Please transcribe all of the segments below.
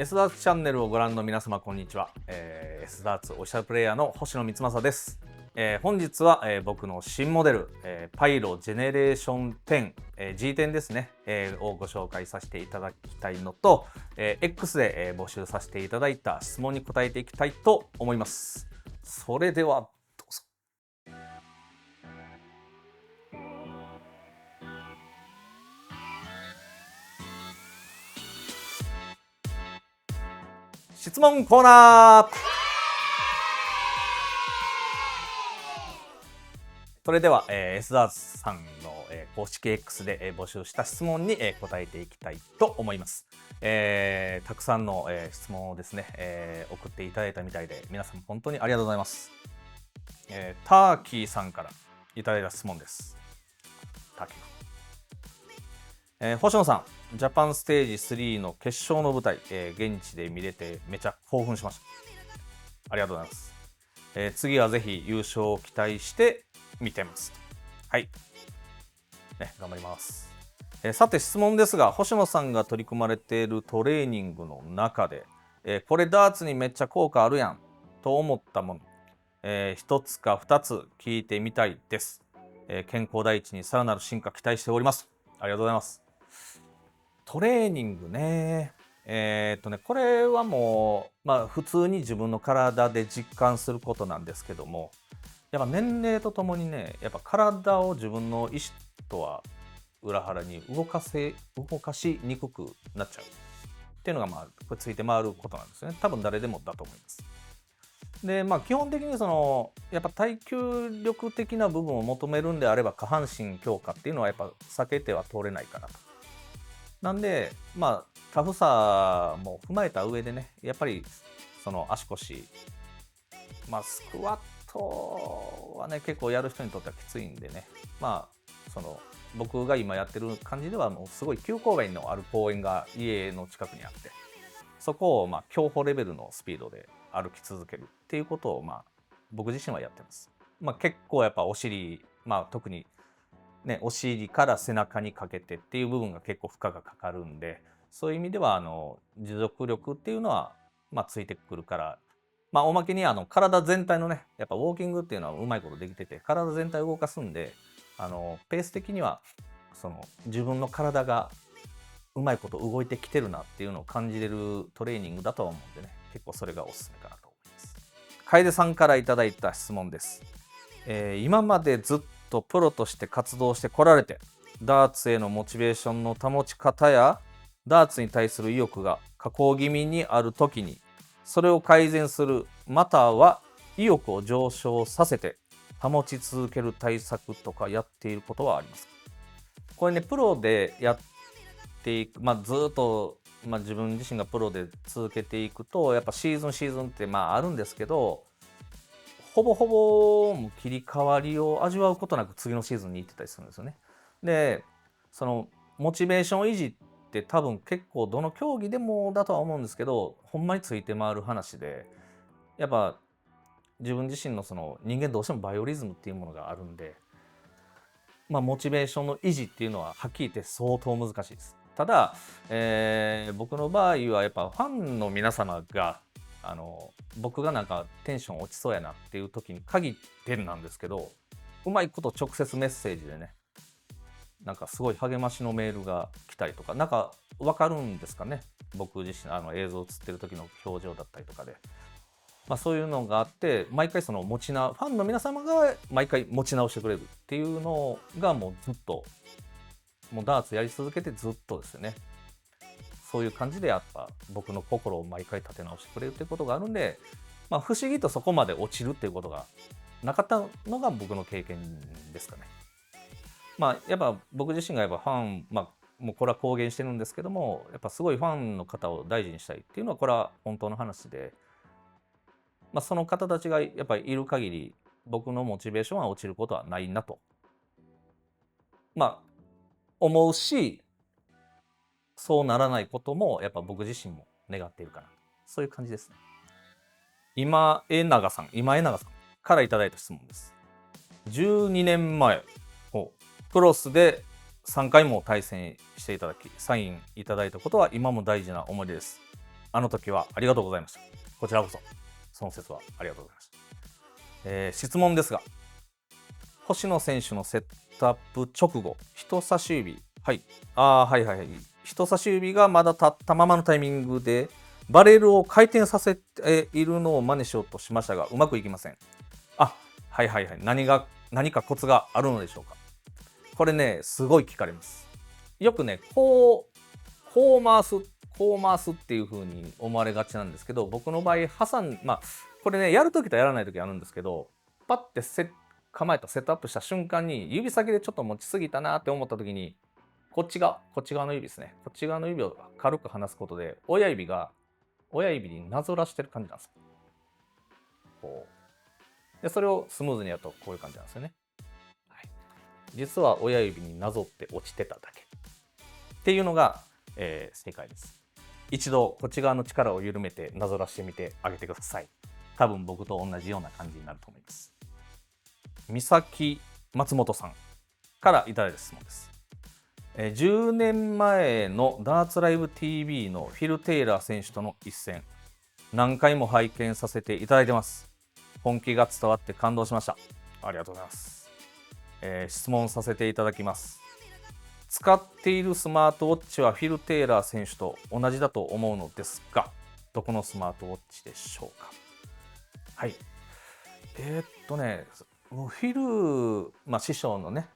S ダーツチャンネルをご覧の皆様こんにちは、S ダーツオフィシャルプレイヤーの星野光正です。本日は、僕の新モデル、パイロジェネレーション10、G10 ですね、をご紹介させていただきたいのと、X で、募集させていただいた質問に答えていきたいと思います。それではどうぞ。質問コーナー。それでは、S ダーツさんの、公式 X で、募集した質問に、答えていきたいと思います。たくさんの、質問をですね、送っていただいたみたいで皆さん本当にありがとうございます。ターキーさんからいただいた質問です。ターキー、星野さん、ジャパンステージ3の決勝の舞台、現地で見れてめちゃ興奮しました。ありがとうございます。次はぜひ優勝を期待して見てます。はい、ね、頑張ります。さて質問ですが、星野さんが取り組まれているトレーニングの中で、これダーツにめっちゃ効果あるやんと思ったもの、1つか2つ聞いてみたいです。健康第一にさらなる進化期待しております。ありがとうございます。トレーニングね。これはもう、普通に自分の体で実感することなんですけども、やっぱ年齢とともにね、やっぱ体を自分の意思とは裏腹に動かしにくくなっちゃうっていうのが、これついて回ることなんですよね。多分誰でもだと思います。で、基本的にやっぱ耐久力的な部分を求めるんであれば、下半身強化っていうのはやっぱ避けては通れないかなと。なんで、タフさも踏まえた上でね、やっぱりその足腰、スクワットはね、結構やる人にとってはきついんでね、僕が今やってる感じでは、もうすごい急勾配のある公園が家の近くにあって、そこを競歩レベルのスピードで歩き続けるっていうことを、僕自身はやってます。結構やっぱお尻、特にね、お尻から背中にかけてっていう部分が結構負荷がかかるんで、そういう意味では持続力っていうのは、ついてくるから、おまけに体全体のね、やっぱウォーキングっていうのはうまいことできてて、体全体を動かすんで、ペース的には自分の体がうまいこと動いてきてるなっていうのを感じれるトレーニングだとは思うんでね、結構それがおすすめかなと思います。楓さんからいただいた質問です。今までずっとプロとして活動してこられて、ダーツへのモチベーションの保ち方やダーツに対する意欲が下降気味にあるときに、それを改善する、または意欲を上昇させて保ち続ける対策とかやっていることはありますか？これね、プロでやっていく、ずっと、自分自身がプロで続けていくと、やっぱシーズンってあるんですけど、ほぼほぼもう切り替わりを味わうことなく次のシーズンに行ってたりするんですよね。で、そのモチベーション維持って多分結構どの競技でもだとは思うんですけど、ほんまについて回る話で、やっぱ自分自身の人間どうしてもバイオリズムっていうものがあるんで、モチベーションの維持っていうのははっきり言って相当難しいです。ただ、僕の場合はやっぱファンの皆様が僕がなんかテンション落ちそうやなっていう時に限ってなんですけど、うまいこと直接メッセージでね、なんかすごい励ましのメールが来たりとか、なんか分かるんですかね、僕自身映像映ってる時の表情だったりとかで、そういうのがあって、毎回ファンの皆様が毎回持ち直してくれるっていうのがもうずっと、もうダーツやり続けてずっとですよね。そういう感じでやっぱ僕の心を毎回立て直してくれるっていうことがあるんで、不思議とそこまで落ちるっていうことがなかったのが僕の経験ですかね。やっぱ僕自身がやっぱファン、もうこれは公言してるんですけども、やっぱすごいファンの方を大事にしたいっていうのはこれは本当の話で、その方たちがやっぱりいる限り僕のモチベーションは落ちることはないなと、思うし、そうならないこともやっぱ僕自身も願っているかな、そういう感じですね。今江永さんからいただいた質問です。12年前クロスで3回も対戦していただき、サインいただいたことは今も大事な思い出です。あの時はありがとうございました。こちらこそ、その説はありがとうございました。質問ですが、星野選手のセットアップ直後、人差し指、はい、はいはいはい、人差し指がまだ立ったままのタイミングで、バレルを回転させているのを真似しようとしましたが、うまくいきません。はいはいはい、何かコツがあるのでしょうか。これね、すごい聞かれます。よくね、こう回すっていう風に思われがちなんですけど、僕の場合、これね、やるときとやらないときあるんですけど、パッて構えたセットアップした瞬間に、指先でちょっと持ちすぎたなって思ったときに、こっち側の指ですね。こっち側の指を軽く離すことで、親指になぞらしてる感じなんですよ。こう。で、それをスムーズにやるとこういう感じなんですよね。はい、実は親指になぞって落ちてただけ。っていうのが、正解です。一度こっち側の力を緩めてなぞらしてみてあげてください。多分僕と同じような感じになると思います。三崎松本さんからいただいた質問です。10年前のダーツライブ TV のフィル・テイラー選手との一戦、何回も拝見させていただいてます。本気が伝わって感動しました。ありがとうございます。質問させていただきます。使っているスマートウォッチはフィル・テイラー選手と同じだと思うのですが、どこのスマートウォッチでしょうか。はい。フィル、師匠のね、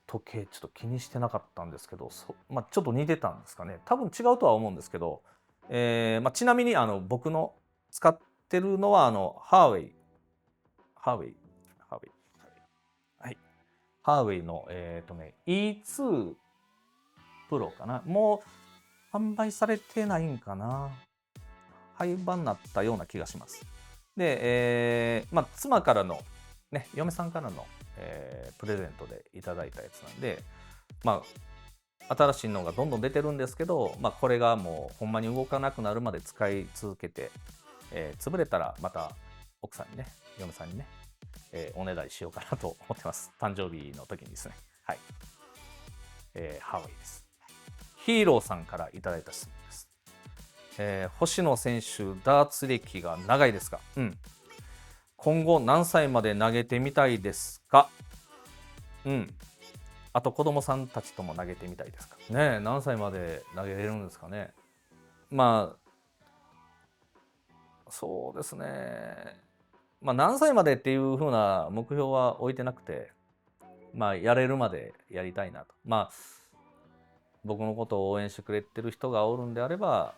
時計ちょっと気にしてなかったんですけど、ちょっと似てたんですかね。多分違うとは思うんですけど、ちなみに僕の使ってるのはハーウェイ、はい、ハーウェイのE2 プロかな。もう販売されてないんかな。廃盤になったような気がします。で、妻からのね、嫁さんからの、プレゼントでいただいたやつなんで、新しいのがどんどん出てるんですけど、これがもうほんまに動かなくなるまで使い続けて、潰れたらまた奥さんにね、嫁さんにね、おねだりしようかなと思ってます。誕生日の時にですね。はい。ハワイです。ヒーローさんからいただいた質問です。星野選手、ダーツ歴が長いですが、今後何歳まで投げてみたいですか？あと子供さんたちとも投げてみたいですかね。何歳まで投げれるんですかね。そうですね。何歳までっていう風な目標は置いてなくて、やれるまでやりたいなと。僕のことを応援してくれてる人がおるんであれば、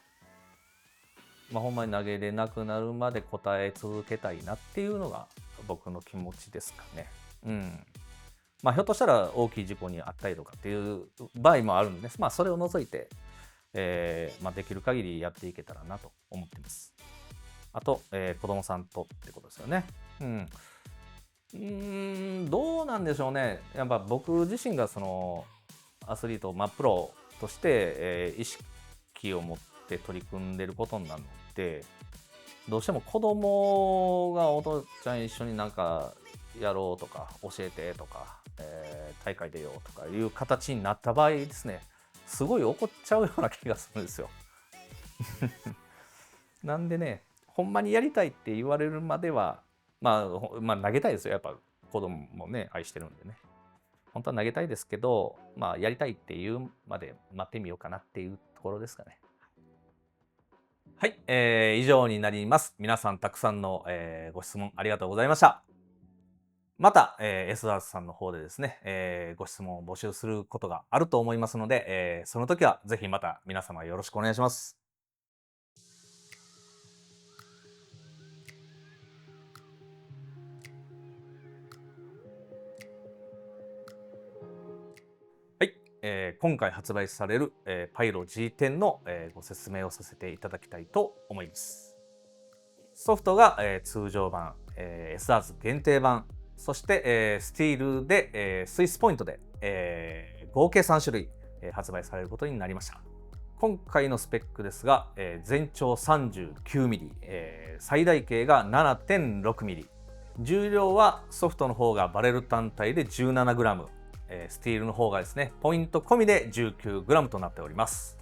ほんまに投げれなくなるまで答え続けたいなっていうのが僕の気持ちですかね。ひょっとしたら大きい事故に遭ったりとかっていう場合もあるんで、それを除いて、できる限りやっていけたらなと思っています。あと、子供さんとってことですよね。どうなんでしょうね。やっぱ僕自身がそのアスリート、プロとして、意識を持って取り組んでることになるので、どうしても子供がお父ちゃん一緒になんかやろうとか教えてとか、大会出ようとかいう形になった場合ですね、すごい怒っちゃうような気がするんですよ。なんでね、ほんまにやりたいって言われるまでは、投げたいですよ。やっぱ子供もね、愛してるんでね。本当は投げたいですけど、やりたいっていうまで待ってみようかなっていうところですかね。はい、以上になります。皆さんたくさんの、ご質問ありがとうございました。また、S ダースさんの方でですね、ご質問を募集することがあると思いますので、その時はぜひまた皆様よろしくお願いします。はい、今回発売される、パイロ G10 の、ご説明をさせていただきたいと思います。ソフトが、通常版、S ダース限定版、そして、スティールで、スイスポイントで、合計3種類、発売されることになりました。今回のスペックですが、全長 39mm、最大径が 7.6mm、重量はソフトの方がバレル単体で 17g、スティールの方がですねポイント込みで 19g となっております。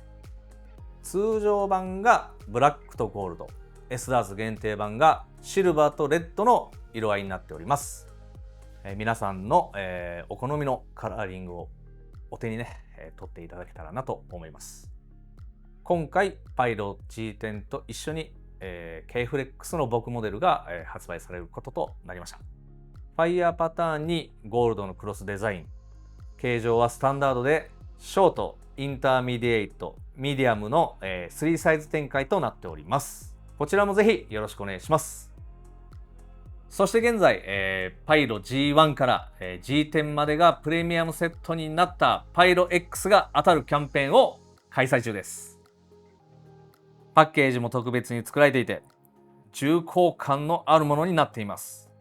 通常版がブラックとゴールド、S ダース限定版がシルバーとレッドの色合いになっております。皆さんの、お好みのカラーリングをお手にね、取っていただけたらなと思います。今回パイロ G10 と一緒に、K-FLEX の僕モデルが、発売されることとなりました。ファイヤーパターンにゴールドのクロスデザイン、形状はスタンダードでショート、インターミディエイト、ミディアムの、3サイズ展開となっております。こちらもぜひよろしくお願いします。そして現在、パイロ G1 から、G10 までがプレミアムセットになったパイロ X が当たるキャンペーンを開催中です。パッケージも特別に作られていて、重厚感のあるものになっています。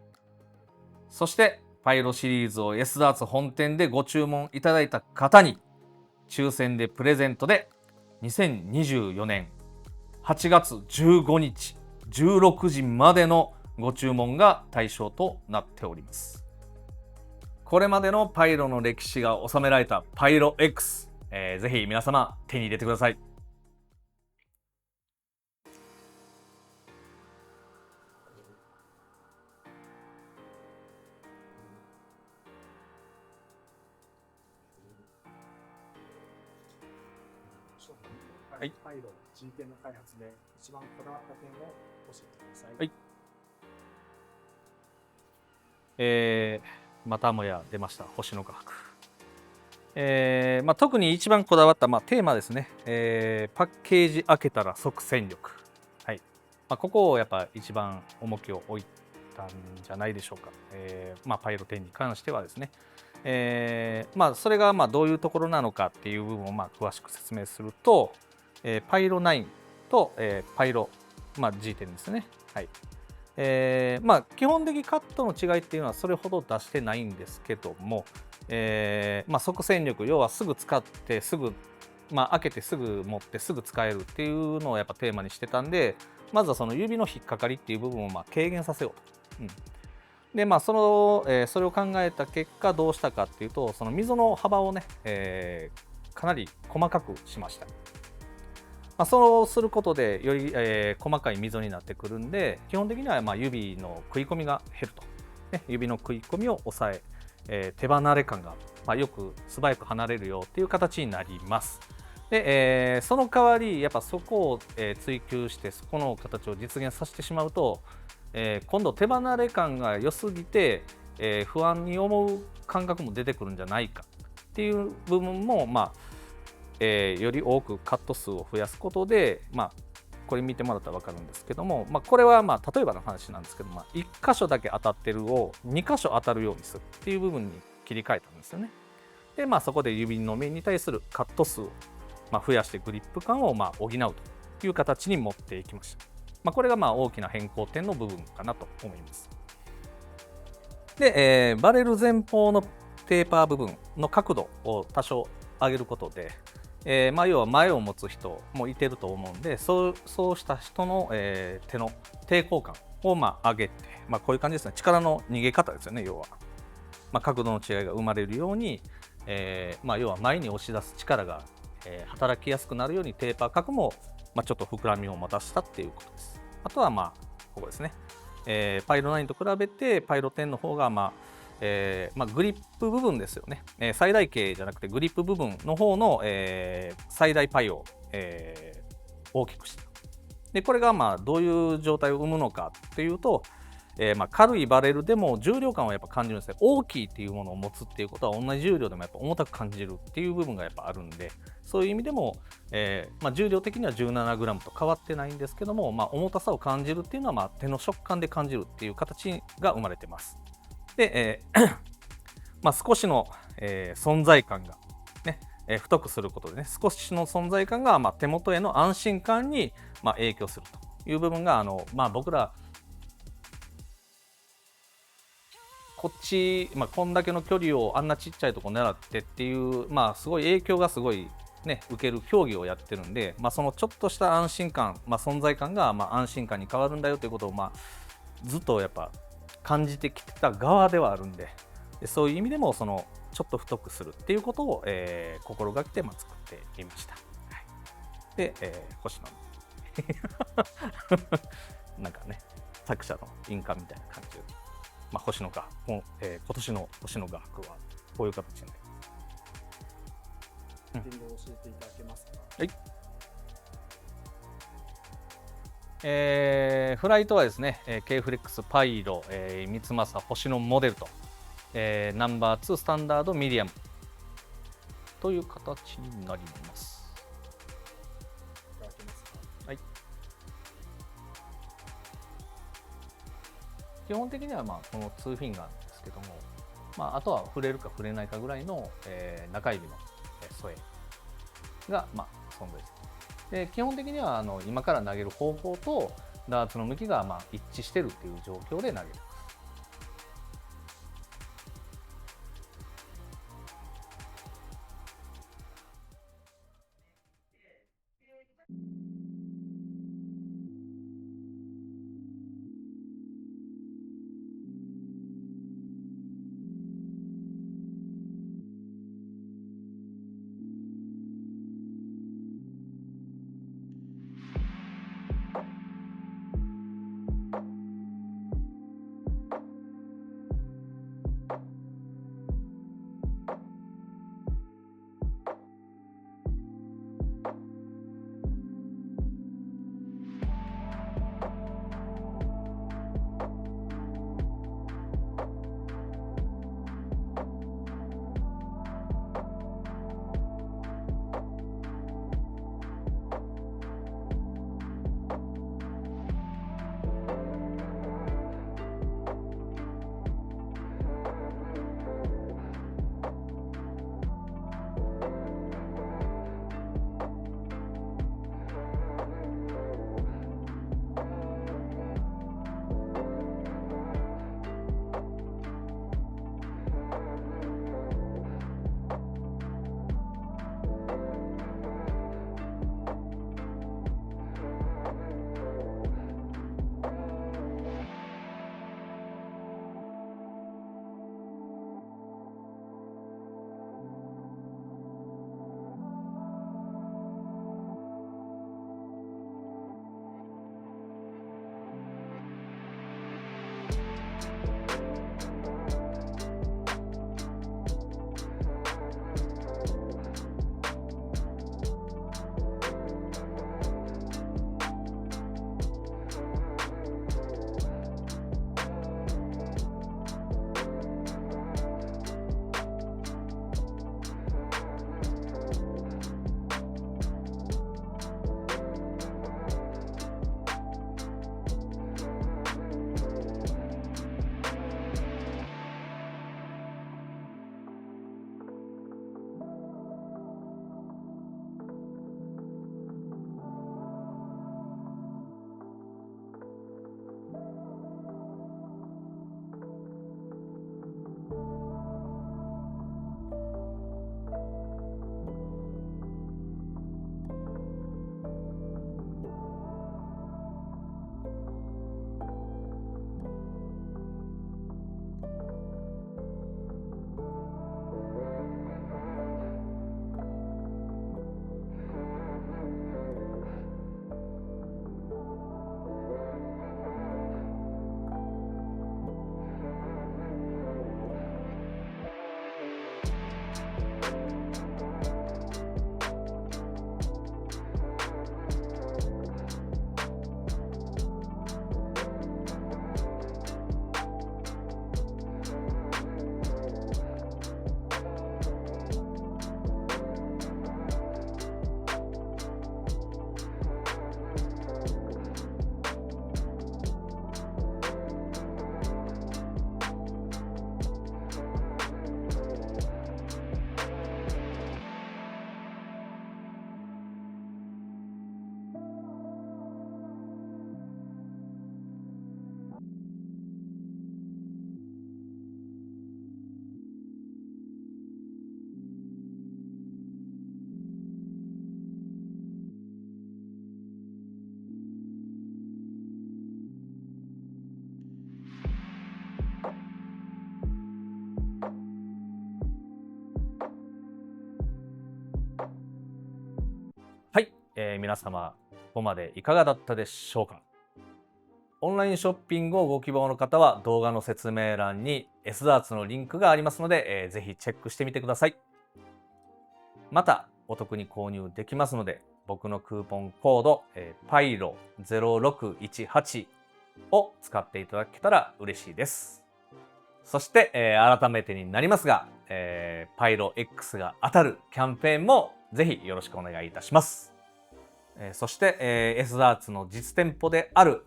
そしてパイロシリーズを S ダーツ本店でご注文いただいた方に抽選でプレゼントで2024年8月15日16時までのご注文が対象となっております。これまでのパイロの歴史が収められたパイロ X、ぜひ皆様手に入れてください。はい、パイロ G10 の開発で一番こだわった点を教えてください。はい。またもや出ました星の画伯。特に一番こだわった、テーマですね、パッケージ開けたら即戦力、はい。ここをやっぱ一番重きを置いたんじゃないでしょうか。パイロ10に関してはですね、それがどういうところなのかっていう部分を詳しく説明すると、パイロ9と、パイロ、G10 ですね。はい。基本的カットの違いっていうのはそれほど出してないんですけども、即戦力、要はすぐ使ってすぐ、開けてすぐ持ってすぐ使えるっていうのをやっぱテーマにしてたんで、まずはその指の引っかかりっていう部分を軽減させようと。でそれを考えた結果どうしたかっていうと、その溝の幅をね、かなり細かくしました。そうすることでより、細かい溝になってくるんで、基本的には指の食い込みが減ると、指の食い込みを抑え、手離れ感が、よく素早く離れるよっていう形になります。で、その代わりやっぱそこを、追求してそこの形を実現させてしまうと、今度手離れ感が良すぎて、不安に思う感覚も出てくるんじゃないかっていう部分もより多くカット数を増やすことで、これ見てもらったら分かるんですけども、これは例えばの話なんですけど、1箇所だけ当たってるを2箇所当たるようにするっていう部分に切り替えたんですよね。で、そこで指の面に対するカット数を増やしてグリップ感を補うという形に持っていきました。これが大きな変更点の部分かなと思います。で、バレル前方のテーパー部分の角度を多少上げることで、要は前を持つ人もいてると思うんで、そうした人の、手の抵抗感を上げて、こういう感じですね。力の逃げ方ですよね。要は、角度の違いが生まれるように、要は前に押し出す力が、働きやすくなるようにテーパー角も、ちょっと膨らみを持たせたっていうことです。あとはここですね。パイロ9と比べてパイロ10の方がグリップ部分ですよね、最大径じゃなくてグリップ部分の方の、最大パイを、大きくした。でこれがどういう状態を生むのかっていうと、軽いバレルでも重量感をやっぱ感じるんですね。大きいっていうものを持つっていうことは同じ重量でもやっぱ重たく感じるっていう部分がやっぱあるんで、そういう意味でも、重量的には 17g と変わってないんですけども、重たさを感じるっていうのは手の触感で感じるっていう形が生まれてます。で、少しの、存在感が、ね、太くすることでね、少しの存在感が、手元への安心感に、影響するという部分が僕らこっち、こんだけの距離をあんなちっちゃいとこ狙ってっていう、すごい影響がすごい、ね、受ける競技をやってるんで、そのちょっとした安心感、存在感が安心感に変わるんだよということを、ずっとやっぱ感じてきた側ではあるんで、そういう意味でもそのちょっと太くするっていうことを、心がけて作ってみました。はい、で、星野なんかね、作者の印鑑みたいな感じで、星野画、今年の星野画伯はこういう形になります。セッティングを教えていただけますか？はい。フライトはですね、K フレックスパイロ、三政星のモデルと、ナンバー2スタンダードミディアムという形になります。いただけますか？はい。基本的にはこの2フィンガーなんですけども、あとは触れるか触れないかぐらいの、中指の添えが存在する。で基本的には今から投げる方向とダーツの向きが一致してるっていう状況で投げる。はい、皆様ここまでいかがだったでしょうか。オンラインショッピングをご希望の方は動画の説明欄に S ダーツのリンクがありますので、ぜひチェックしてみてください。またお得に購入できますので、僕のクーポンコード、PYRO0618 を使っていただけたら嬉しいです。そして、改めてになりますが、PYRO-X が当たるキャンペーンもぜひよろしくお願いいたします。そして、S ダーツの実店舗である、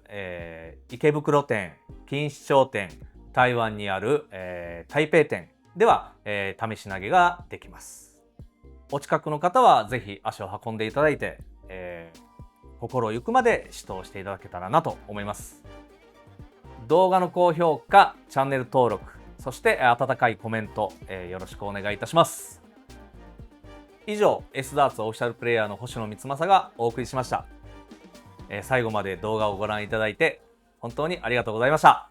池袋店、錦糸町店、台湾にある、台北店では、試し投げができます。お近くの方はぜひ足を運んでいただいて、心ゆくまで指導していただけたらなと思います。動画の高評価、チャンネル登録、そして温かいコメント、よろしくお願いいたします。以上、S ダーツオフィシャルプレイヤーの星野光正がお送りしました。最後まで動画をご覧いただいて本当にありがとうございました。